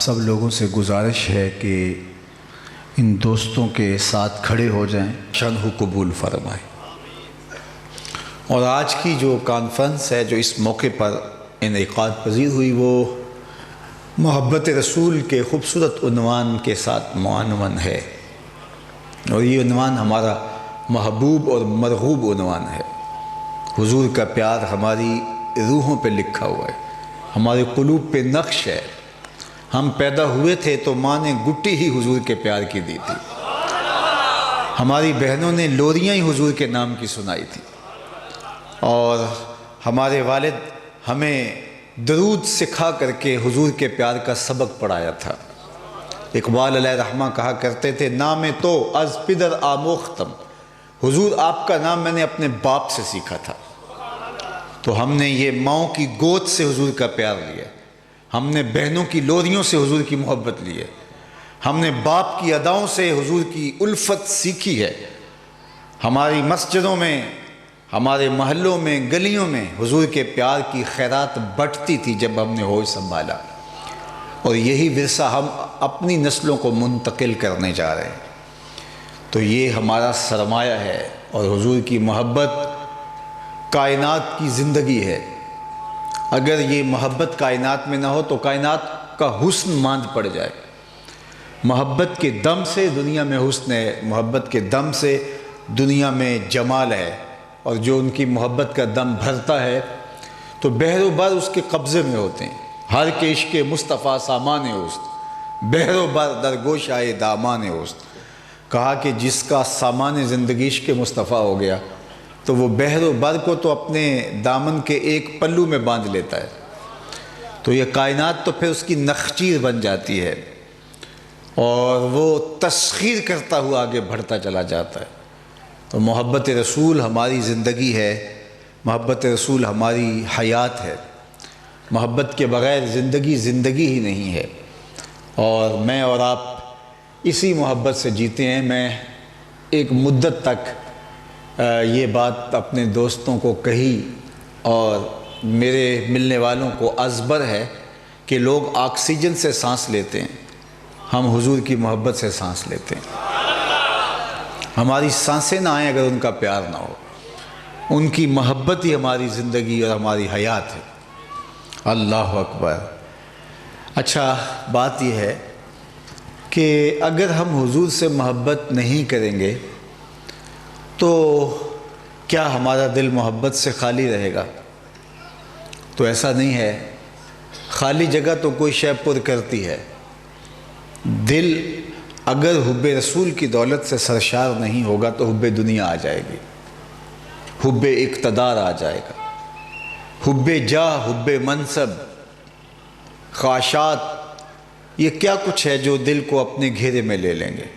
سب لوگوں سے گزارش ہے کہ ان دوستوں کے ساتھ کھڑے ہو جائیں، شان ہو قبول فرمائے۔ اور آج کی جو کانفرنس ہے جو اس موقع پر انعقاد پذیر ہوئی وہ محبت رسول کے خوبصورت عنوان کے ساتھ معنون ہے، اور یہ عنوان ہمارا محبوب اور مرغوب عنوان ہے۔ حضور کا پیار ہماری روحوں پہ لکھا ہوا ہے، ہمارے قلوب پہ نقش ہے۔ ہم پیدا ہوئے تھے تو ماں نے گٹی ہی حضور کے پیار کی دی تھی، ہماری بہنوں نے لوریاں ہی حضور کے نام کی سنائی تھی، اور ہمارے والد ہمیں درود سکھا کر کے حضور کے پیار کا سبق پڑھایا تھا۔ اقبال علیہ رحمہ کہا کرتے تھے، نام تو از پدر آموختم، حضور آپ کا نام میں نے اپنے باپ سے سیکھا تھا۔ تو ہم نے یہ ماؤں کی گود سے حضور کا پیار لیا، ہم نے بہنوں کی لوریوں سے حضور کی محبت لی ہے، ہم نے باپ کی اداؤں سے حضور کی الفت سیکھی ہے۔ ہماری مسجدوں میں، ہمارے محلوں میں، گلیوں میں حضور کے پیار کی خیرات بٹتی تھی جب ہم نے ہوش سنبھالا، اور یہی ورثہ ہم اپنی نسلوں کو منتقل کرنے جا رہے ہیں۔ تو یہ ہمارا سرمایہ ہے، اور حضور کی محبت کائنات کی زندگی ہے۔ اگر یہ محبت کائنات میں نہ ہو تو کائنات کا حسن ماند پڑ جائے۔ محبت کے دم سے دنیا میں حسن ہے، محبت کے دم سے دنیا میں جمال ہے، اور جو ان کی محبت کا دم بھرتا ہے تو بحر و بر اس کے قبضے میں ہوتے ہیں۔ ہر کے عشق مصطفیٰ سامان اوست، بحر و بر در گوش آئے دامان اوست۔ کہا کہ جس کا سامان زندگی عشق مصطفیٰ ہو گیا تو وہ بحر و بر کو تو اپنے دامن کے ایک پلو میں باندھ لیتا ہے، تو یہ کائنات تو پھر اس کی نخچیر بن جاتی ہے، اور وہ تسخیر کرتا ہوا آگے بڑھتا چلا جاتا ہے۔ تو محبت رسول ہماری زندگی ہے، محبت رسول ہماری حیات ہے۔ محبت کے بغیر زندگی زندگی ہی نہیں ہے، اور میں اور آپ اسی محبت سے جیتے ہیں۔ میں ایک مدت تک یہ بات اپنے دوستوں کو کہی، اور میرے ملنے والوں کو ازبر ہے کہ لوگ آکسیجن سے سانس لیتے ہیں، ہم حضور کی محبت سے سانس لیتے ہیں۔ ہماری سانسیں نہ آئیں اگر ان کا پیار نہ ہو، ان کی محبت ہی ہماری زندگی اور ہماری حیات ہے۔ اللہ اکبر۔ اچھا، بات یہ ہے کہ اگر ہم حضور سے محبت نہیں کریں گے تو کیا ہمارا دل محبت سے خالی رہے گا؟ تو ایسا نہیں ہے، خالی جگہ تو کوئی شے پر کرتی ہے۔ دل اگر حب رسول کی دولت سے سرشار نہیں ہوگا تو حب دنیا آ جائے گی، حب اقتدار آ جائے گا، حب جاہ، حب منصب، خواہشات، یہ کیا کچھ ہے جو دل کو اپنے گھیرے میں لے لیں گے۔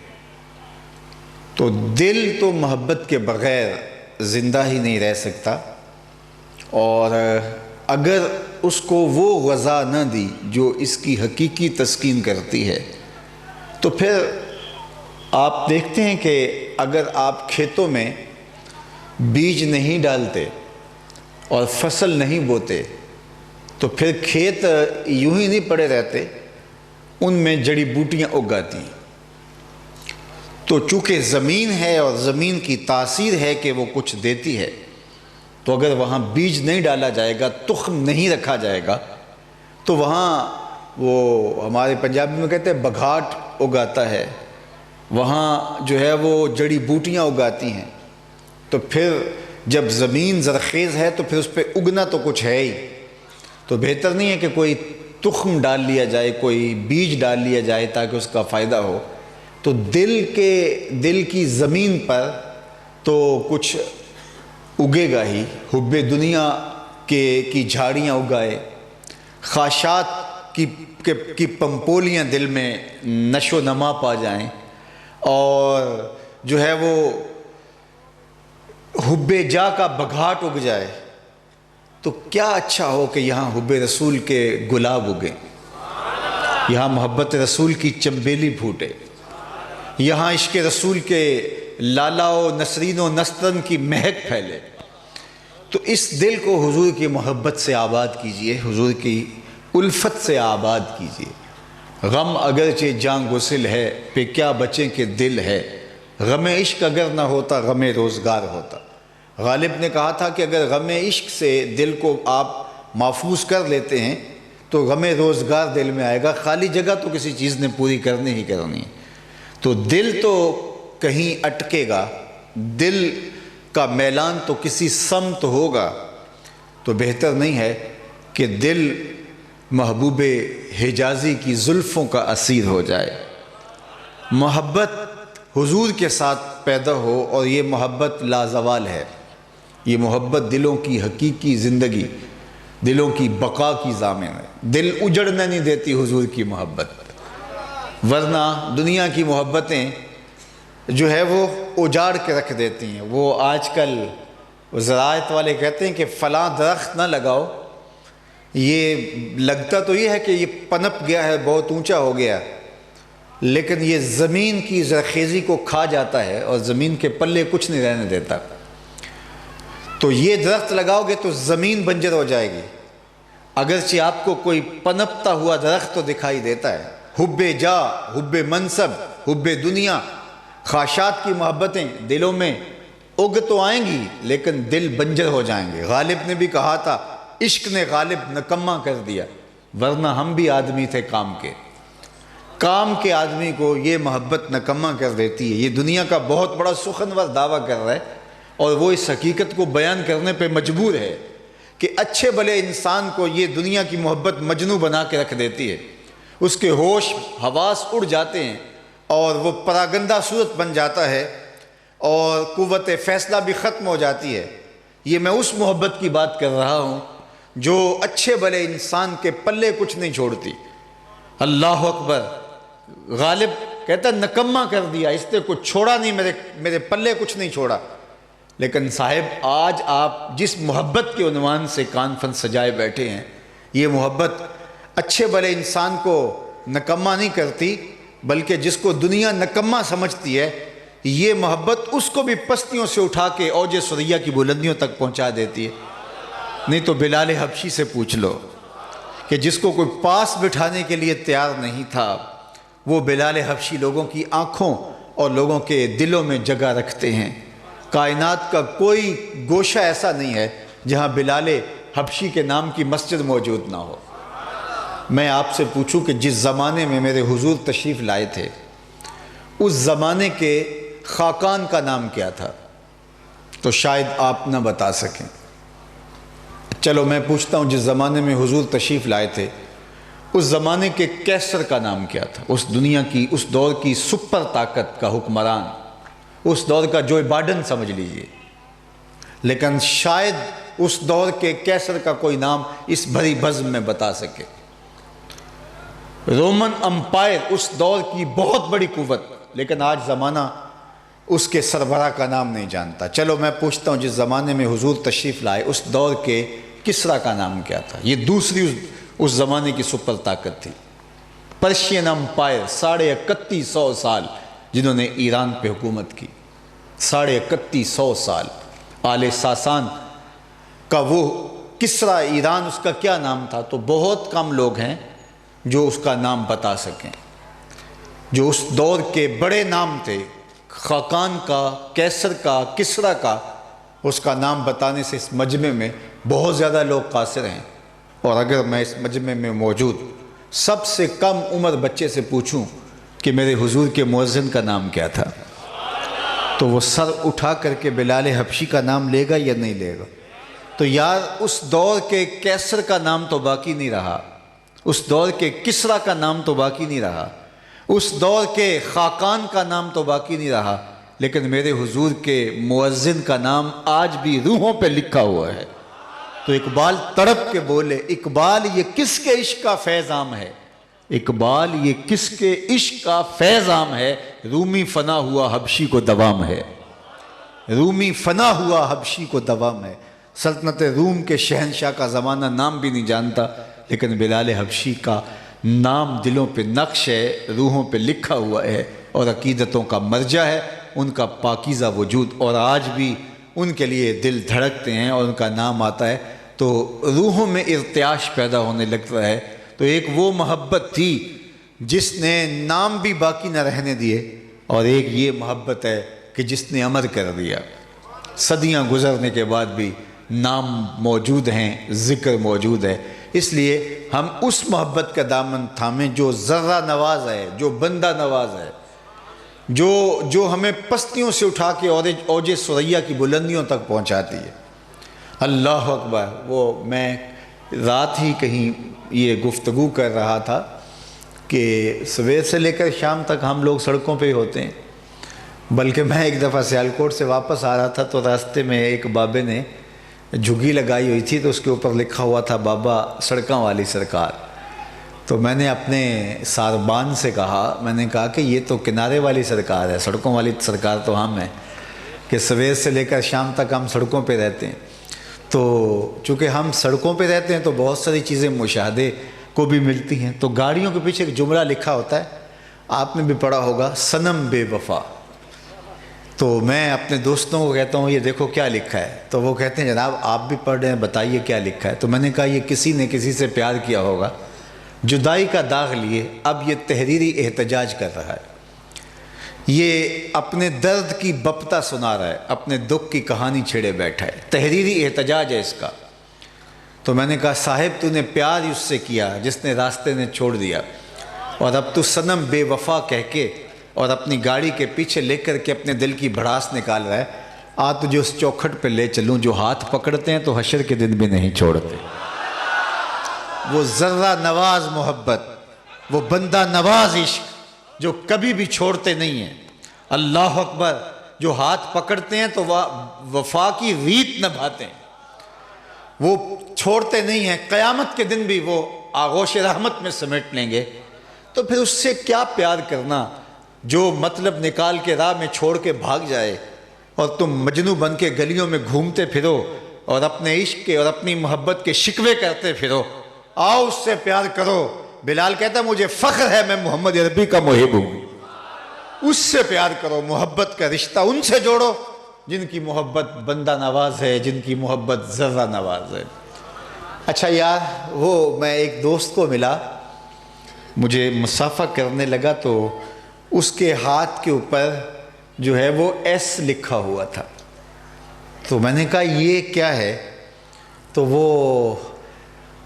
تو دل تو محبت کے بغیر زندہ ہی نہیں رہ سکتا، اور اگر اس کو وہ غذا نہ دی جو اس کی حقیقی تسکین کرتی ہے تو پھر آپ دیکھتے ہیں کہ اگر آپ کھیتوں میں بیج نہیں ڈالتے اور فصل نہیں بوتے تو پھر کھیت یوں ہی نہیں پڑے رہتے، ان میں جڑی بوٹیاں اگاتی ہیں۔ تو چونکہ زمین ہے اور زمین کی تاثیر ہے کہ وہ کچھ دیتی ہے، تو اگر وہاں بیج نہیں ڈالا جائے گا، تخم نہیں رکھا جائے گا، تو وہاں وہ ہمارے پنجابی میں کہتے ہیں بگھاٹ اگاتا ہے، وہاں جو ہے وہ جڑی بوٹیاں اگاتی ہیں۔ تو پھر جب زمین زرخیز ہے تو پھر اس پہ اگنا تو کچھ ہے ہی، تو بہتر نہیں ہے کہ کوئی تخم ڈال لیا جائے، کوئی بیج ڈال لیا جائے تاکہ اس کا فائدہ ہو۔ تو دل کی زمین پر تو کچھ اگے گا ہی، حب دنیا کی جھاڑیاں اگائے، خواہشات کی پمپولیاں دل میں نشو و نما پا جائیں، اور جو ہے وہ حب جا کا بگھاٹ اگ جائے، تو کیا اچھا ہو کہ یہاں حب رسول کے گلاب اگیں، یہاں محبت رسول کی چنبیلی پھوٹے، یہاں عشق رسول کے لالا و نسرین و نسترن کی مہک پھیلے۔ تو اس دل کو حضور کی محبت سے آباد کیجئے، حضور کی الفت سے آباد کیجئے۔ غم اگرچہ جان گسل ہے، پہ کیا بچیں کہ دل ہے، غم عشق اگر نہ ہوتا غم روزگار ہوتا۔ غالب نے کہا تھا کہ اگر غم عشق سے دل کو آپ محفوظ کر لیتے ہیں تو غم روزگار دل میں آئے گا، خالی جگہ تو کسی چیز نے پوری کرنی ہی کرنی ہے۔ تو دل تو کہیں اٹکے گا، دل کا میلان تو کسی سمت ہوگا، تو بہتر نہیں ہے کہ دل محبوب حجازی کی زلفوں کا اسیر ہو جائے، محبت حضور کے ساتھ پیدا ہو، اور یہ محبت لازوال ہے، یہ محبت دلوں کی حقیقی زندگی، دلوں کی بقا کی ضامن ہے۔ دل اجڑنے نہیں دیتی حضور کی محبت، ورنہ دنیا کی محبتیں جو ہے وہ اجاڑ کے رکھ دیتی ہیں۔ وہ آج کل زراعت والے کہتے ہیں کہ فلاں درخت نہ لگاؤ، یہ لگتا تو یہ ہے کہ یہ پنپ گیا ہے، بہت اونچا ہو گیا، لیکن یہ زمین کی زرخیزی کو کھا جاتا ہے اور زمین کے پلے کچھ نہیں رہنے دیتا۔ تو یہ درخت لگاؤ گے تو زمین بنجر ہو جائے گی، اگرچہ آپ کو کوئی پنپتا ہوا درخت تو دکھائی دیتا ہے۔ حب جا، حب منصب، حب دنیا، خواہشات کی محبتیں دلوں میں اگ تو آئیں گی لیکن دل بنجر ہو جائیں گے۔ غالب نے بھی کہا تھا عشق نے غالب نکما کر دیا، ورنہ ہم بھی آدمی تھے کام کے آدمی کو یہ محبت نکما کر دیتی ہے۔ یہ دنیا کا بہت بڑا سخنور دعویٰ کر رہا ہے اور وہ اس حقیقت کو بیان کرنے پہ مجبور ہے کہ اچھے بھلے انسان کو یہ دنیا کی محبت مجنوں بنا کے رکھ دیتی ہے، اس کے ہوش حواس اڑ جاتے ہیں اور وہ پراگندہ صورت بن جاتا ہے اور قوت فیصلہ بھی ختم ہو جاتی ہے۔ یہ میں اس محبت کی بات کر رہا ہوں جو اچھے بھلے انسان کے پلے کچھ نہیں چھوڑتی۔ اللہ اکبر! غالب کہتا نکما کر دیا، اس نے کچھ چھوڑا نہیں، میرے پلے کچھ نہیں چھوڑا۔ لیکن صاحب آج آپ جس محبت کے عنوان سے کانفرنس سجائے بیٹھے ہیں، یہ محبت اچھے بھلے انسان کو نکما نہیں کرتی، بلکہ جس کو دنیا نکما سمجھتی ہے، یہ محبت اس کو بھی پستیوں سے اٹھا کے اوج ثریا کی بلندیوں تک پہنچا دیتی ہے۔ نہیں تو بلال حبشی سے پوچھ لو کہ جس کو کوئی پاس بٹھانے کے لیے تیار نہیں تھا، وہ بلال حبشی لوگوں کی آنکھوں اور لوگوں کے دلوں میں جگہ رکھتے ہیں۔ کائنات کا کوئی گوشہ ایسا نہیں ہے جہاں بلال حبشی کے نام کی مسجد موجود نہ ہو۔ میں آپ سے پوچھوں کہ جس زمانے میں میرے حضور تشریف لائے تھے، اس زمانے کے خاقان کا نام کیا تھا؟ تو شاید آپ نہ بتا سکیں۔ چلو میں پوچھتا ہوں، جس زمانے میں حضور تشریف لائے تھے، اس زمانے کے کیسر کا نام کیا تھا؟ اس دنیا کی، اس دور کی سپر طاقت کا حکمران، اس دور کا جو بائیڈن سمجھ لیجئے، لیکن شاید اس دور کے کیسر کا کوئی نام اس بھری بزم میں بتا سکے۔ رومن امپائر اس دور کی بہت بڑی قوت، لیکن آج زمانہ اس کے سربراہ کا نام نہیں جانتا۔ چلو میں پوچھتا ہوں، جس زمانے میں حضور تشریف لائے، اس دور کے کسریٰ کا نام کیا تھا؟ یہ دوسری اس زمانے کی سپر طاقت تھی۔ پرشین امپائر 3150 سال جنہوں نے ایران پہ حکومت کی، 3150 سال۔ آل ساسان کا وہ کسریٰ ایران، اس کا کیا نام تھا؟ تو بہت کم لوگ ہیں جو اس کا نام بتا سکیں۔ جو اس دور کے بڑے نام تھے، خاقان کا، کیسر کا، کسریٰ کا، اس کا نام بتانے سے اس مجمع میں بہت زیادہ لوگ قاصر ہیں۔ اور اگر میں اس مجمع میں موجود سب سے کم عمر بچے سے پوچھوں کہ میرے حضور کے مؤذن کا نام کیا تھا، تو وہ سر اٹھا کر کے بلال حبشی کا نام لے گا یا نہیں لے گا؟ تو یار اس دور کے کیسر کا نام تو باقی نہیں رہا، اس دور کے کسریٰ کا نام تو باقی نہیں رہا، اس دور کے خاقان کا نام تو باقی نہیں رہا، لیکن میرے حضور کے مؤذن کا نام آج بھی روحوں پہ لکھا ہوا ہے۔ تو اقبال تڑپ کے بولے، اقبال یہ کس کے عشق کا فیض عام ہے؟ اقبال یہ کس کے عشق کا فیض عام ہے؟ رومی فنا ہوا حبشی کو دوام ہے، رومی فنا ہوا حبشی کو دوام ہے۔ سلطنت روم کے شہنشاہ کا زمانہ نام بھی نہیں جانتا، لیکن بلال حبشی کا نام دلوں پہ نقش ہے، روحوں پہ لکھا ہوا ہے اور عقیدتوں کا مرجع ہے، ان کا پاکیزہ وجود، اور آج بھی ان کے لیے دل دھڑکتے ہیں اور ان کا نام آتا ہے تو روحوں میں ارتعاش پیدا ہونے لگتا ہے۔ تو ایک وہ محبت تھی جس نے نام بھی باقی نہ رہنے دیے، اور ایک یہ محبت ہے کہ جس نے امر کر دیا، صدیاں گزرنے کے بعد بھی نام موجود ہیں، ذکر موجود ہے۔ اس لیے ہم اس محبت کا دامن تھامیں جو ذرہ نواز ہے، جو بندہ نواز ہے، جو ہمیں پستیوں سے اٹھا کے اوج ثریا کی بلندیوں تک پہنچاتی ہے۔ اللہ اکبر! وہ میں رات ہی کہیں یہ گفتگو کر رہا تھا کہ صبح سے لے کر شام تک ہم لوگ سڑکوں پہ ہی ہوتے ہیں، بلکہ میں ایک دفعہ سیالکوٹ سے واپس آ رہا تھا تو راستے میں ایک بابے نے جھگی لگائی ہوئی تھی، تو اس کے اوپر لکھا ہوا تھا بابا سڑکاں والی سرکار۔ تو میں نے اپنے ساربان سے کہا، میں نے کہا کہ یہ تو کنارے والی سرکار ہے، سڑکوں والی سرکار تو ہم ہیں کہ صبح سے لے کر شام تک ہم سڑکوں پہ رہتے ہیں۔ تو چونکہ ہم سڑکوں پہ رہتے ہیں تو بہت ساری چیزیں مشاہدے کو بھی ملتی ہیں۔ تو گاڑیوں کے پیچھے ایک جملہ لکھا ہوتا ہے، آپ نے بھی پڑھا ہوگا، صنم بے وفا۔ تو میں اپنے دوستوں کو کہتا ہوں یہ دیکھو کیا لکھا ہے، تو وہ کہتے ہیں جناب آپ بھی پڑھ رہے ہیں، بتائیے کیا لکھا ہے۔ تو میں نے کہا یہ کسی نے کسی سے پیار کیا ہوگا، جدائی کا داغ لیے اب یہ تحریری احتجاج کر رہا ہے، یہ اپنے درد کی بپتا سنا رہا ہے، اپنے دکھ کی کہانی چھیڑے بیٹھا ہے، تحریری احتجاج ہے اس کا۔ تو میں نے کہا صاحب تو نے پیار اس سے کیا جس نے راستے نے چھوڑ دیا، اور اب تو صنم بے وفا کہہ کے اور اپنی گاڑی کے پیچھے لے کر کے اپنے دل کی بھڑاس نکال رہا ہے۔ تجھے اس چوکھٹ پہ لے چلوں جو ہاتھ پکڑتے ہیں تو حشر کے دن بھی نہیں چھوڑتے۔ وہ ذرہ نواز محبت، وہ بندہ نواز عشق جو کبھی بھی چھوڑتے نہیں ہیں۔ اللہ اکبر! جو ہاتھ پکڑتے ہیں تو وفا کی ریت نبھاتے ہیں، وہ چھوڑتے نہیں ہیں، قیامت کے دن بھی وہ آغوش رحمت میں سمیٹ لیں گے۔ تو پھر اس سے کیا پیار کرنا جو مطلب نکال کے راہ میں چھوڑ کے بھاگ جائے، اور تم مجنوں بن کے گلیوں میں گھومتے پھرو اور اپنے عشق کے اور اپنی محبت کے شکوے کرتے پھرو۔ آؤ اس سے پیار کرو۔ بلال کہتا ہے مجھے فخر ہے میں محمد عربی کا محب ہوں۔ اس سے پیار کرو، محبت کا رشتہ ان سے جوڑو جن کی محبت بندہ نواز ہے، جن کی محبت ذرہ نواز ہے۔ اچھا یار، وہ میں ایک دوست کو ملا، مجھے مصافحہ کرنے لگا تو اس کے ہاتھ کے اوپر جو ہے وہ ایس لکھا ہوا تھا۔ تو میں نے کہا یہ کیا ہے؟ تو وہ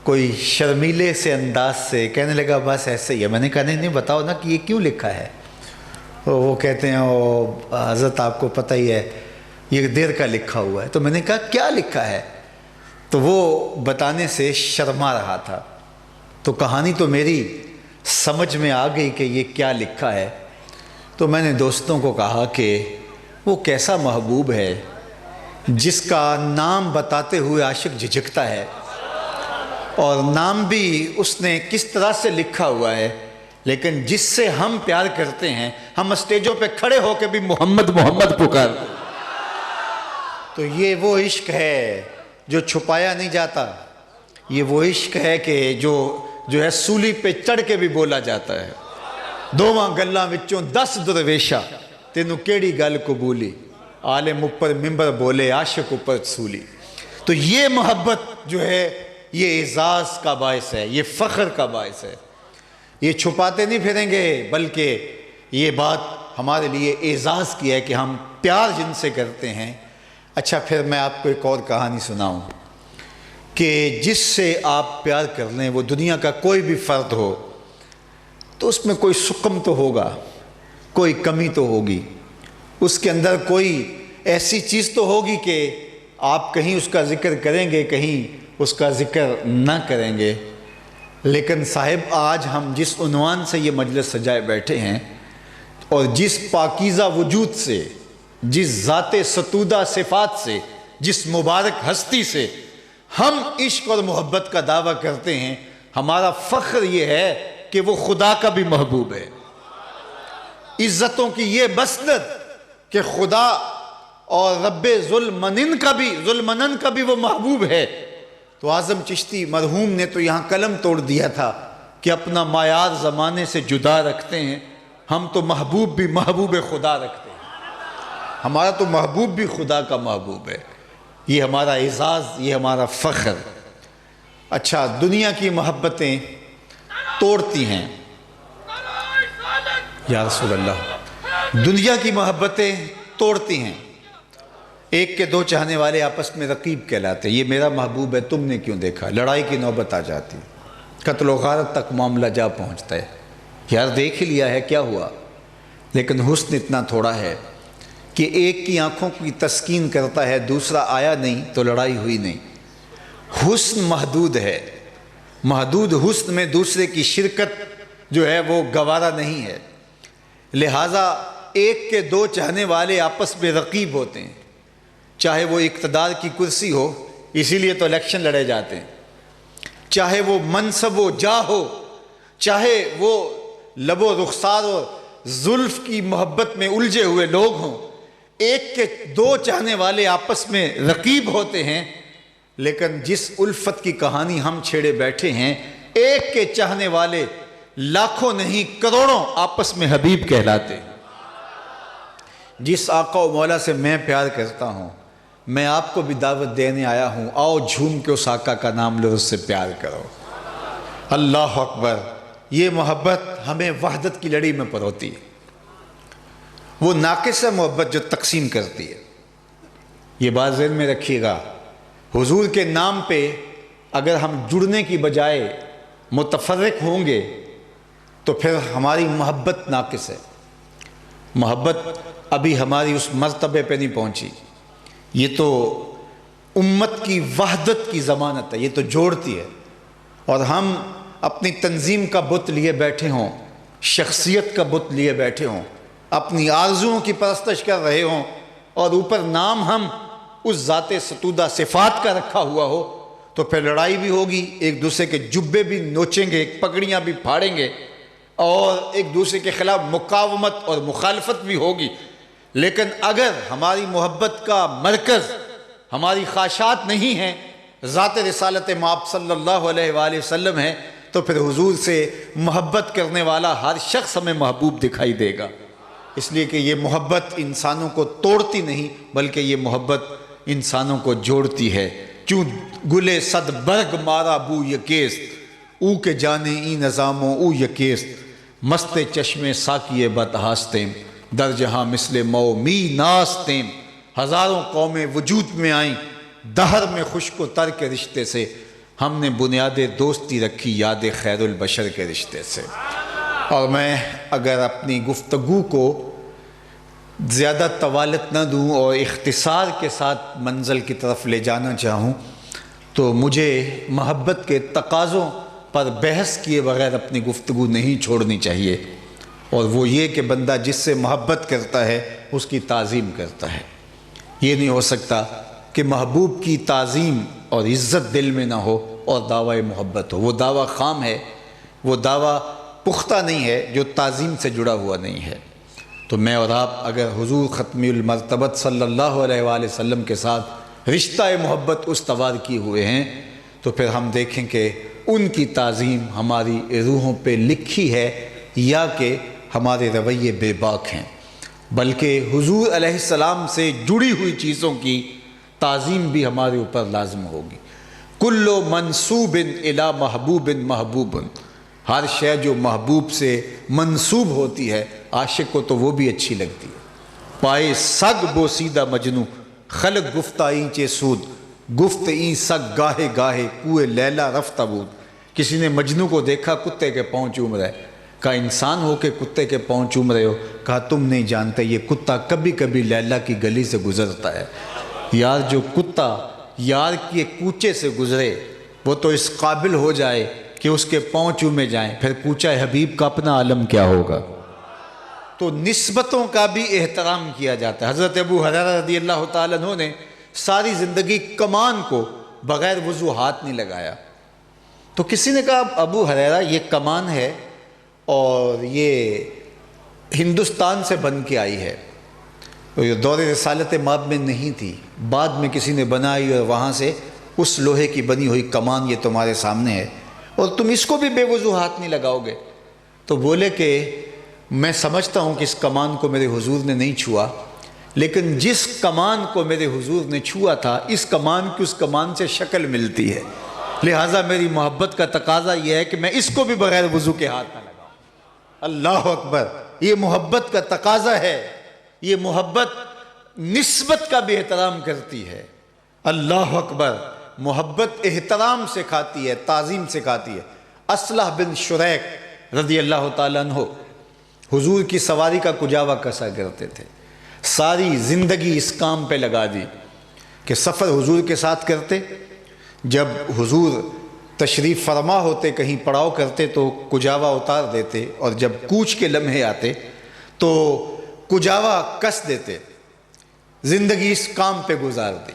کوئی شرمیلے سے انداز سے کہنے لگا بس ایسے ہی ہے۔ میں نے کہا نہیں بتاؤ نا کہ یہ کیوں لکھا ہے؟ تو وہ کہتے ہیں حضرت آپ کو پتہ ہی ہے یہ دیر کا لکھا ہوا ہے۔ تو میں نے کہا کیا لکھا ہے؟ تو وہ بتانے سے شرما رہا تھا۔ تو کہانی تو میری سمجھ میں آ گئی کہ یہ کیا لکھا ہے۔ تو میں نے دوستوں کو کہا کہ وہ کیسا محبوب ہے جس کا نام بتاتے ہوئے عاشق جھجکتا ہے، اور نام بھی اس نے کس طرح سے لکھا ہوا ہے، لیکن جس سے ہم پیار کرتے ہیں ہم اسٹیجوں پہ کھڑے ہو کے بھی محمد محمد پکارتے ہیں۔ تو یہ وہ عشق ہے جو چھپایا نہیں جاتا، یہ وہ عشق ہے کہ جو ہے سولی پہ چڑھ کے بھی بولا جاتا ہے۔ دوواں گلاں وچوں 10 درویشا تینوں کیڑی گل قبولی، عالم اوپر ممبر بولے عاشق اوپر سولی۔ تو یہ محبت جو ہے یہ اعزاز کا باعث ہے، یہ فخر کا باعث ہے۔ یہ چھپاتے نہیں پھریں گے، بلکہ یہ بات ہمارے لیے اعزاز کی ہے کہ ہم پیار جن سے کرتے ہیں۔ اچھا پھر میں آپ کو ایک اور کہانی سناؤں کہ جس سے آپ پیار کر لیں وہ دنیا کا کوئی بھی فرد ہو تو اس میں کوئی سقم تو ہوگا، کوئی کمی تو ہوگی، اس کے اندر کوئی ایسی چیز تو ہوگی کہ آپ کہیں اس کا ذکر کریں گے، کہیں اس کا ذکر نہ کریں گے۔ لیکن صاحب آج ہم جس عنوان سے یہ مجلس سجائے بیٹھے ہیں اور جس پاکیزہ وجود سے، جس ذات ستودہ صفات سے، جس مبارک ہستی سے ہم عشق اور محبت کا دعویٰ کرتے ہیں، ہمارا فخر یہ ہے کہ وہ خدا کا بھی محبوب ہے۔ عزتوں کی یہ مسند کہ خدا اور رب ذوالمنن کا بھی وہ محبوب ہے۔ تو اعظم چشتی مرحوم نے تو یہاں قلم توڑ دیا تھا کہ اپنا معیار زمانے سے جدا رکھتے ہیں، ہم تو محبوب بھی محبوب خدا رکھتے ہیں، ہمارا تو محبوب بھی خدا کا محبوب ہے۔ یہ ہمارا اعزاز، یہ ہمارا فخر۔ اچھا دنیا کی محبتیں توڑتی ہیں، یا رسول اللہ، دنیا کی محبتیں توڑتی ہیں، ایک کے دو چاہنے والے آپس میں رقیب کہلاتے ہیں، یہ میرا محبوب ہے تم نے کیوں دیکھا، لڑائی کی نوبت آ جاتی ہے، قتل و غارت تک معاملہ جا پہنچتا ہے، یار دیکھ ہی لیا ہے کیا ہوا۔ لیکن حسن اتنا تھوڑا ہے کہ ایک کی آنکھوں کی تسکین کرتا ہے، دوسرا آیا نہیں تو لڑائی ہوئی نہیں۔ حسن محدود ہے، محدود حسن میں دوسرے کی شرکت جو ہے وہ گوارا نہیں ہے، لہٰذا ایک کے دو چاہنے والے آپس میں رقیب ہوتے ہیں، چاہے وہ اقتدار کی کرسی ہو، اسی لیے تو الیکشن لڑے جاتے ہیں، چاہے وہ منصب و جاہ ہو، چاہے وہ لب و رخسار و زلف کی محبت میں الجھے ہوئے لوگ ہوں، ایک کے دو چاہنے والے آپس میں رقیب ہوتے ہیں، لیکن جس الفت کی کہانی ہم چھیڑے بیٹھے ہیں، ایک کے چاہنے والے لاکھوں نہیں کروڑوں آپس میں حبیب کہلاتے ہیں۔ جس آقا و مولا سے میں پیار کرتا ہوں، میں آپ کو بھی دعوت دینے آیا ہوں، آؤ جھوم کے اس آقا کا نام لو، اس سے پیار کرو۔ اللہ اکبر، یہ محبت ہمیں وحدت کی لڑی میں پروتی ہے، وہ ناقص محبت جو تقسیم کرتی ہے۔ یہ بات ذہن میں رکھیے گا، حضور کے نام پہ اگر ہم جڑنے کی بجائے متفرق ہوں گے تو پھر ہماری محبت ناقص ہے، محبت ابھی ہماری اس مرتبے پہ نہیں پہنچی۔ یہ تو امت کی وحدت کی ضمانت ہے، یہ تو جوڑتی ہے، اور ہم اپنی تنظیم کا بت لیے بیٹھے ہوں، شخصیت کا بت لیے بیٹھے ہوں، اپنی آرزوؤں کی پرستش کر رہے ہوں، اور اوپر نام ہم اس ذات ستودہ صفات کا رکھا ہوا ہو، تو پھر لڑائی بھی ہوگی، ایک دوسرے کے جبے بھی نوچیں گے، پگڑیاں بھی پھاڑیں گے، اور ایک دوسرے کے خلاف مقاومت اور مخالفت بھی ہوگی۔ لیکن اگر ہماری محبت کا مرکز ہماری خواہشات نہیں ہیں، ذات رسالت مآب صلی اللہ علیہ وآلہ وسلم ہے، تو پھر حضور سے محبت کرنے والا ہر شخص ہمیں محبوب دکھائی دے گا، اس لیے کہ یہ محبت انسانوں کو توڑتی نہیں بلکہ یہ محبت انسانوں کو جوڑتی ہے۔ چوں گلے صد برگ مارا بو یکیست، او کے جانے ای نظاموں او یکیست، مست چشم ساکیے بتہاستیم، در جہاں مثل مو می ناستیم، ہزاروں قومیں وجود میں آئیں، دہر میں خشک و تر کے رشتے سے، ہم نے بنیاد دوستی رکھی یاد خیر البشر کے رشتے سے۔ اور میں اگر اپنی گفتگو کو زیادہ طوالت نہ دوں اور اختصار کے ساتھ منزل کی طرف لے جانا چاہوں تو مجھے محبت کے تقاضوں پر بحث کیے بغیر اپنی گفتگو نہیں چھوڑنی چاہیے، اور وہ یہ کہ بندہ جس سے محبت کرتا ہے اس کی تعظیم کرتا ہے۔ یہ نہیں ہو سکتا کہ محبوب کی تعظیم اور عزت دل میں نہ ہو اور دعوی محبت ہو، وہ دعویٰ خام ہے، وہ دعویٰ پختہ نہیں ہے جو تعظیم سے جڑا ہوا نہیں ہے۔ تو میں اور آپ اگر حضور ختمی المرتبت صلی اللہ علیہ وآلہ وسلم کے ساتھ رشتہ محبت استوار کیے ہوئے ہیں تو پھر ہم دیکھیں کہ ان کی تعظیم ہماری روحوں پہ لکھی ہے یا کہ ہمارے رویے بے باک ہیں، بلکہ حضور علیہ السلام سے جڑی ہوئی چیزوں کی تعظیم بھی ہمارے اوپر لازم ہوگی۔ کل منسوب الی محبوب محبوب، ہر شے جو محبوب سے منسوب ہوتی ہے عاشق کو تو وہ بھی اچھی لگتی ہے۔ پائے سگ بوسیدہ مجنو، خلق گفتائیں چے سود، گفت این سگ گاہے گاہے کوئے لیلا رفتہ بود۔ کسی نے مجنو کو دیکھا کتے کے پاؤں چوم رہا ہے، کہا انسان ہو کے کتے کے پاؤں چوم رہے ہو؟ کہا تم نہیں جانتے یہ کتا کبھی کبھی لیلا کی گلی سے گزرتا ہے۔ یار جو کتا یار کے کوچے سے گزرے وہ تو اس قابل ہو جائے کہ اس کے پاؤں چومے جائیں، پھر کوچہ حبیب کا اپنا عالم کیا ہوگا؟ تو نسبتوں کا بھی احترام کیا جاتا ہے۔ حضرت ابو ہریرہ رضی اللہ تعالیٰ عنہ نے ساری زندگی کمان کو بغیر وضو ہاتھ نہیں لگایا، تو کسی نے کہا ابو ہریرہ یہ کمان ہے اور یہ ہندوستان سے بن کے آئی ہے، یہ دور رسالت مآب میں نہیں تھی، بعد میں کسی نے بنائی اور وہاں سے اس لوہے کی بنی ہوئی کمان یہ تمہارے سامنے ہے اور تم اس کو بھی بے وضو ہاتھ نہیں لگاؤ گے؟ تو بولے کہ میں سمجھتا ہوں کہ اس کمان کو میرے حضور نے نہیں چھوا، لیکن جس کمان کو میرے حضور نے چھوا تھا اس کمان کی اس کمان سے شکل ملتی ہے، لہٰذا میری محبت کا تقاضا یہ ہے کہ میں اس کو بھی بغیر وضو کے ہاتھ نہ لگاؤں۔ اللہ اکبر، یہ محبت کا تقاضا ہے، یہ محبت نسبت کا بھی احترام کرتی ہے۔ اللہ اکبر، محبت احترام سکھاتی ہے، تعظیم سکھاتی ہے۔ اصلح بن شریک رضی اللہ تعالیٰ عنہ حضور کی سواری کا کجاوا کسا کرتے تھے، ساری زندگی اس کام پہ لگا دی کہ سفر حضور کے ساتھ کرتے، جب حضور تشریف فرما ہوتے، کہیں پڑاؤ کرتے تو کجاوا اتار دیتے، اور جب کوچ کے لمحے آتے تو کجاوا کس دیتے، زندگی اس کام پہ گزار دی۔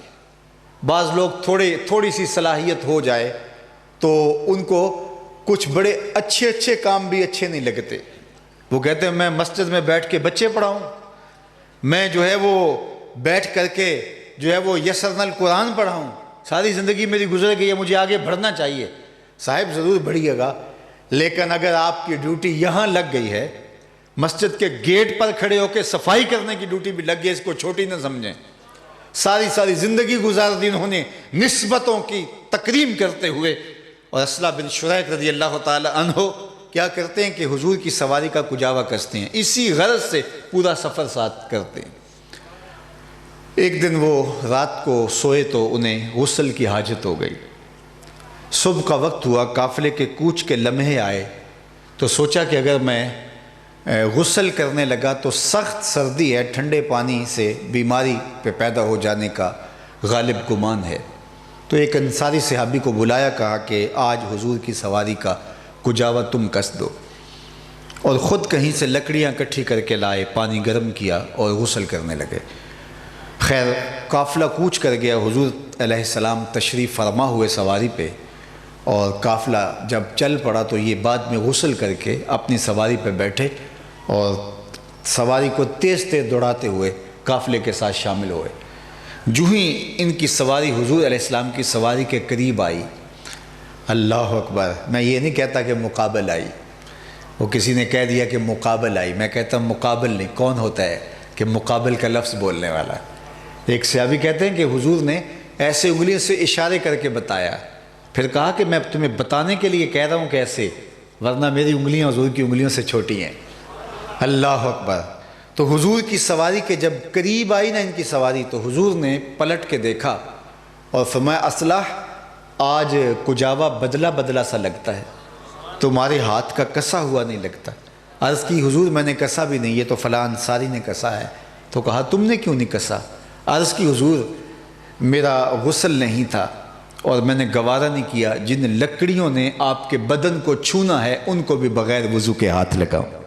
بعض لوگ تھوڑی سی صلاحیت ہو جائے تو ان کو کچھ بڑے اچھے کام بھی اچھے نہیں لگتے، وہ کہتے ہیں میں مسجد میں بیٹھ کے بچے پڑھاؤں، میں جو ہے وہ بیٹھ کر کے جو ہے وہ یسرنا القرآن پڑھاؤں، ساری زندگی میری گزر گئی ہے، مجھے آگے بڑھنا چاہیے۔ صاحب ضرور بڑھیے گا، لیکن اگر آپ کی ڈیوٹی یہاں لگ گئی ہے، مسجد کے گیٹ پر کھڑے ہو کے صفائی کرنے کی ڈیوٹی بھی لگ گئی، اس کو چھوٹی نہ سمجھیں۔ ساری زندگی گزار دی انہوں نے نسبتوں کی تکریم کرتے ہوئے۔ اور اصلح بن شریک رضی اللہ تعالی عنہ کیا کرتے ہیں کہ حضور کی سواری کا کجاوا کستے ہیں، اسی غرض سے پورا سفر ساتھ کرتے ہیں۔ ایک دن وہ رات کو سوئے تو انہیں غسل کی حاجت ہو گئی، صبح کا وقت ہوا، قافلے کے کوچ کے لمحے آئے تو سوچا کہ اگر میں غسل کرنے لگا تو سخت سردی ہے، ٹھنڈے پانی سے بیماری پہ پیدا ہو جانے کا غالب گمان ہے، تو ایک انصاری صحابی کو بلایا، کہا کہ آج حضور کی سواری کا کجاوا تم کس دو، اور خود کہیں سے لکڑیاں اکٹھی کر کے لائے، پانی گرم کیا اور غسل کرنے لگے۔ خیر قافلہ کوچ کر گیا، حضور علیہ السلام تشریف فرما ہوئے سواری پہ، اور قافلہ جب چل پڑا تو یہ بعد میں غسل کر کے اپنی سواری پہ بیٹھے اور سواری کو تیز دوڑاتے ہوئے قافلے کے ساتھ شامل ہوئے۔ جو ہی ان کی سواری حضور علیہ السلام کی سواری کے قریب آئی، اللہ اکبر، میں یہ نہیں کہتا کہ مقابل آئی، وہ کسی نے کہہ دیا کہ مقابل آئی، میں کہتا ہوں مقابل نہیں، کون ہوتا ہے کہ مقابل کا لفظ بولنے والا؟ ایک صحابی کہتے ہیں کہ حضور نے ایسے انگلیوں سے اشارے کر کے بتایا، پھر کہا کہ میں تمہیں بتانے کے لیے کہہ رہا ہوں کیسے، ورنہ میری انگلیاں حضور کی انگلیوں سے چھوٹی ہیں۔ اللہ اکبر، تو حضور کی سواری کے جب قریب آئی نا ان کی سواری، تو حضور نے پلٹ کے دیکھا اور فرمایا اصلح، آج کجاوا بدلا سا لگتا ہے، تمہارے ہاتھ کا کسا ہوا نہیں لگتا۔ عرض کی حضور میں نے کسا بھی نہیں، یہ تو فلاں انصاری نے کسا ہے۔ تو کہا تم نے کیوں نہیں کسا؟ عرض کی حضور میرا غسل نہیں تھا اور میں نے گوارا نہیں کیا جن لکڑیوں نے آپ کے بدن کو چھونا ہے ان کو بھی بغیر وضو کے ہاتھ لگاؤں۔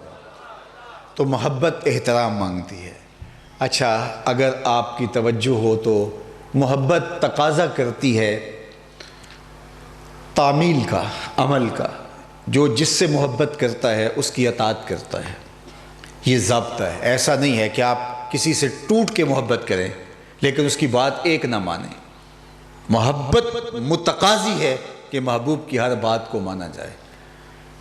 تو محبت احترام مانگتی ہے۔ اچھا، اگر آپ کی توجہ ہو تو محبت تقاضا کرتی ہے تعمیل کا، عمل کا، جو جس سے محبت کرتا ہے اس کی اطاعت کرتا ہے، یہ ضابطہ ہے۔ ایسا نہیں ہے کہ آپ کسی سے ٹوٹ کے محبت کریں لیکن اس کی بات ایک نہ مانیں۔ محبت متقاضی ہے کہ محبوب کی ہر بات کو مانا جائے۔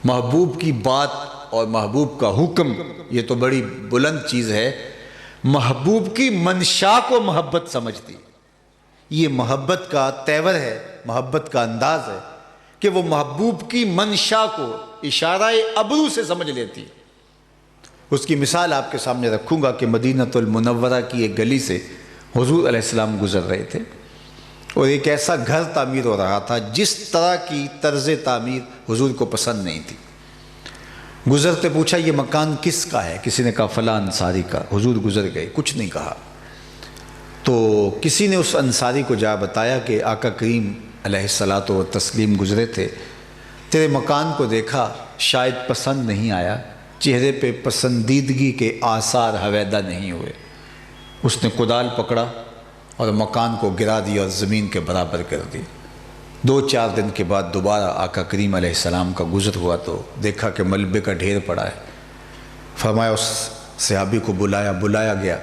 محبوب کی بات اور محبوب کا حکم یہ تو بڑی بلند چیز ہے۔ محبوب کی منشا کو محبت سمجھتی، یہ محبت کا تیور ہے، محبت کا انداز ہے کہ وہ محبوب کی منشا کو اشارہ ابرو سے سمجھ لیتی۔ اس کی مثال آپ کے سامنے رکھوں گا کہ مدینۃ المنورہ کی ایک گلی سے حضور علیہ السلام گزر رہے تھے اور ایک ایسا گھر تعمیر ہو رہا تھا جس طرح کی طرز تعمیر حضور کو پسند نہیں تھی۔ گزرتے پوچھا یہ مکان کس کا ہے؟ کسی نے کہا فلاں انصاری کا۔ حضور گزر گئے، کچھ نہیں کہا۔ تو کسی نے اس انصاری کو جا بتایا کہ آقا کریم علیہ الصلاۃ والتسلیم گزرے تھے، تیرے مکان کو دیکھا، شاید پسند نہیں آیا، چہرے پہ پسندیدگی کے آثار حویدہ نہیں ہوئے۔ اس نے کدال پکڑا اور مکان کو گرا دیا اور زمین کے برابر کر دی۔ 2-4 دن کے بعد دوبارہ آقا کریم علیہ السلام کا گزر ہوا تو دیکھا کہ ملبے کا ڈھیر پڑا ہے۔ فرمایا اس صحابی کو بلایا گیا،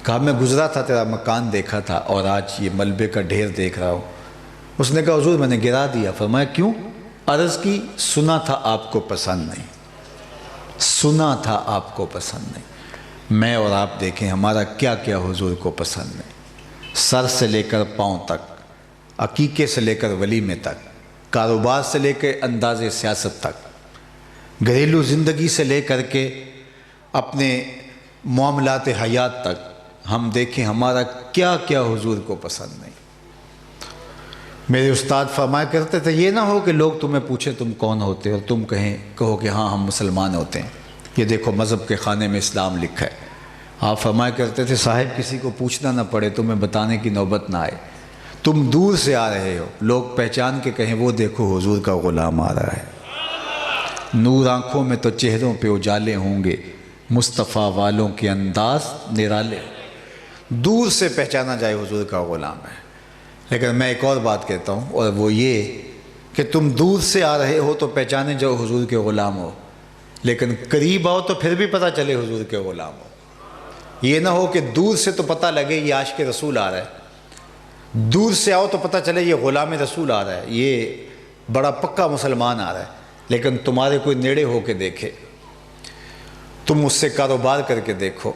کہا میں گزرا تھا، تیرا مکان دیکھا تھا اور آج یہ ملبے کا ڈھیر دیکھ رہا ہوں۔ اس نے کہا حضور میں نے گرا دیا۔ فرمایا کیوں؟ عرض کی سنا تھا آپ کو پسند نہیں، سنا تھا آپ کو پسند نہیں۔ میں اور آپ دیکھیں ہمارا کیا کیا حضور کو پسند نہیں، سر سے لے کر پاؤں تک، عقیقے سے لے کر ولیمے تک، کاروبار سے لے کے انداز سیاست تک، گھریلو زندگی سے لے کر کے اپنے معاملات حیات تک ہم دیکھیں ہمارا کیا کیا حضور کو پسند نہیں۔ میرے استاد فرمایا کرتے تھے یہ نہ ہو کہ لوگ تمہیں پوچھیں تم کون ہوتے اور تم کہو کہ ہاں ہم مسلمان ہوتے ہیں، یہ دیکھو مذہب کے خانے میں اسلام لکھا ہے۔ آپ فرمایا کرتے تھے صاحب کسی کو پوچھنا نہ پڑے، تمہیں بتانے کی نوبت نہ آئے، تم دور سے آ رہے ہو، لوگ پہچان کے کہیں وہ دیکھو حضور کا غلام آ رہا ہے۔ نور آنکھوں میں تو چہروں پہ اجالے ہوں گے، مصطفیٰ والوں کے انداز نرالے، دور سے پہچانا جائے حضور کا غلام ہے۔ لیکن میں ایک اور بات کہتا ہوں، اور وہ یہ کہ تم دور سے آ رہے ہو تو پہچانے جاؤ حضور کے غلام ہو، لیکن قریب آؤ تو پھر بھی پتہ چلے حضور کے غلام ہو۔ یہ نہ ہو کہ دور سے تو پتہ لگے یہ عاشق رسول آ رہا ہے، دور سے آؤ تو پتہ چلے یہ غلام رسول آ رہا ہے، یہ بڑا پکا مسلمان آ رہا ہے، لیکن تمہارے کوئی نیڑے ہو کے دیکھے، تم اس سے کاروبار کر کے دیکھو،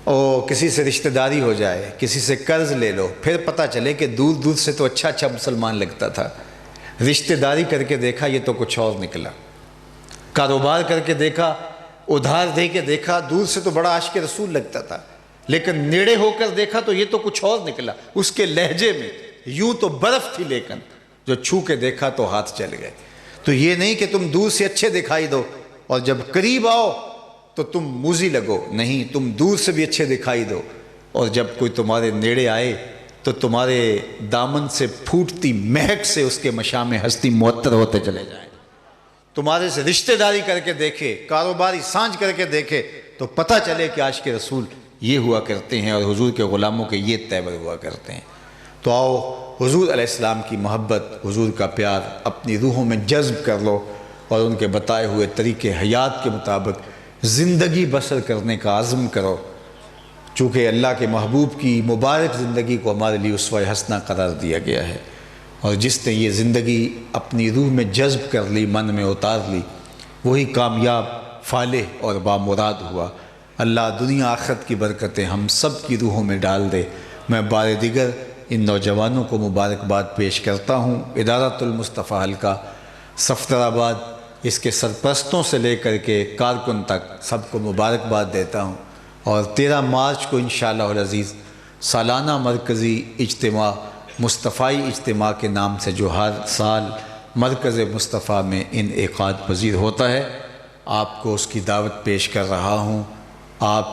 اور کسی سے رشتہ داری ہو جائے، کسی سے قرض لے لو، پھر پتہ چلے کہ دور دور سے تو اچھا مسلمان لگتا تھا، رشتہ داری کر کے دیکھا یہ تو کچھ اور نکلا، کاروبار کر کے دیکھا، ادھار دے کے دیکھا، دور سے تو بڑا عاشق رسول لگتا تھا، لیکن نیڑے ہو کر دیکھا تو یہ تو کچھ اور نکلا، اس کے لہجے میں یوں تو برف تھی لیکن جو چھو کے دیکھا تو ہاتھ چل گئے۔ تو یہ نہیں کہ تم دور سے اچھے دکھائی دو اور جب قریب آؤ تو تم موذی لگو، نہیں، تم دور سے بھی اچھے دکھائی دو اور جب کوئی تمہارے نیڑے آئے تو تمہارے دامن سے پھوٹتی مہک سے اس کے مشام ہستی معطر ہوتے چلے جائیں۔ تمہارے سے رشتہ داری کر کے دیکھے، کاروباری سانجھ کر کے دیکھے تو پتہ چلے کہ عاشق رسول یہ ہوا کرتے ہیں اور حضور کے غلاموں کے یہ تیور ہوا کرتے ہیں۔ تو آؤ حضور علیہ السلام کی محبت، حضور کا پیار اپنی روحوں میں جذب کر لو اور ان کے بتائے ہوئے طریقے حیات کے مطابق زندگی بسر کرنے کا عزم کرو، چونکہ اللہ کے محبوب کی مبارک زندگی کو ہمارے لیے اسوہ حسنہ قرار دیا گیا ہے، اور جس نے یہ زندگی اپنی روح میں جذب کر لی، من میں اتار لی، وہی کامیاب، فالح اور بامراد ہوا۔ اللہ دنیا آخرت کی برکتیں ہم سب کی روحوں میں ڈال دے۔ میں بار دیگر ان نوجوانوں کو مبارکباد پیش کرتا ہوں، ادارۃ المصطفیٰ حلقہ صفدرآباد، اس کے سرپرستوں سے لے کر کے کارکن تک سب کو مبارکباد دیتا ہوں، اور 13 مارچ کو انشاءاللہ العزیز سالانہ مرکزی اجتماع مصطفی اجتماع کے نام سے جو ہر سال مرکز مصطفیٰ میں انعقاد پذیر ہوتا ہے، آپ کو اس کی دعوت پیش کر رہا ہوں۔ آپ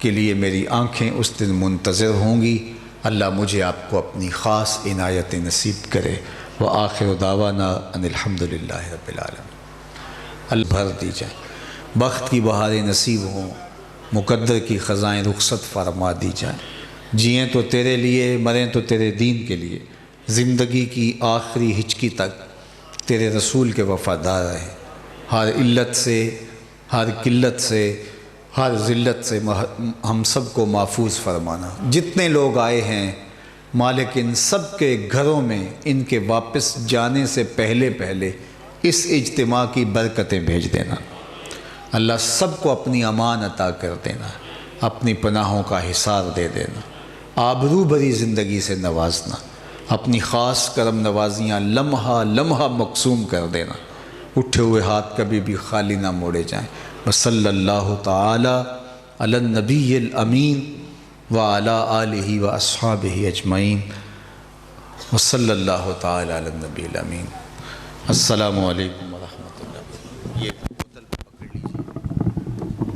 کے لیے میری آنکھیں اس دن منتظر ہوں گی۔ اللہ مجھے آپ کو اپنی خاص عنایت نصیب کرے۔ وآخر دعوانا ان الحمدللہ رب العالمین۔ اللہ بھر دی جائے، بخت کی بہاریں نصیب ہوں، مقدر کی خزائیں رخصت فرما دی جائیں، جئیں تو تیرے لیے، مریں تو تیرے دین کے لیے، زندگی کی آخری ہچکی تک تیرے رسول کے وفادار رہیں، ہر علت سے، ہر قلت سے، ہر ذلت سے ہم سب کو محفوظ فرمانا۔ جتنے لوگ آئے ہیں مالک ان سب کے گھروں میں ان کے واپس جانے سے پہلے اس اجتماع کی برکتیں بھیج دینا۔ اللہ سب کو اپنی امان عطا کر دینا، اپنی پناہوں کا حصار دے دینا، آبرو بری زندگی سے نوازنا، اپنی خاص کرم نوازیاں لمحہ لمحہ مقسوم کر دینا، اٹھے ہوئے ہاتھ کبھی بھی خالی نہ موڑے جائیں۔ وصلی اللہ تعالی علی النبی الامین وعلی آلہ واصحابہ اجمعین، وصلی اللہ تعالی علی النبی الامین۔ السلام علیکم ورحمۃ اللہ۔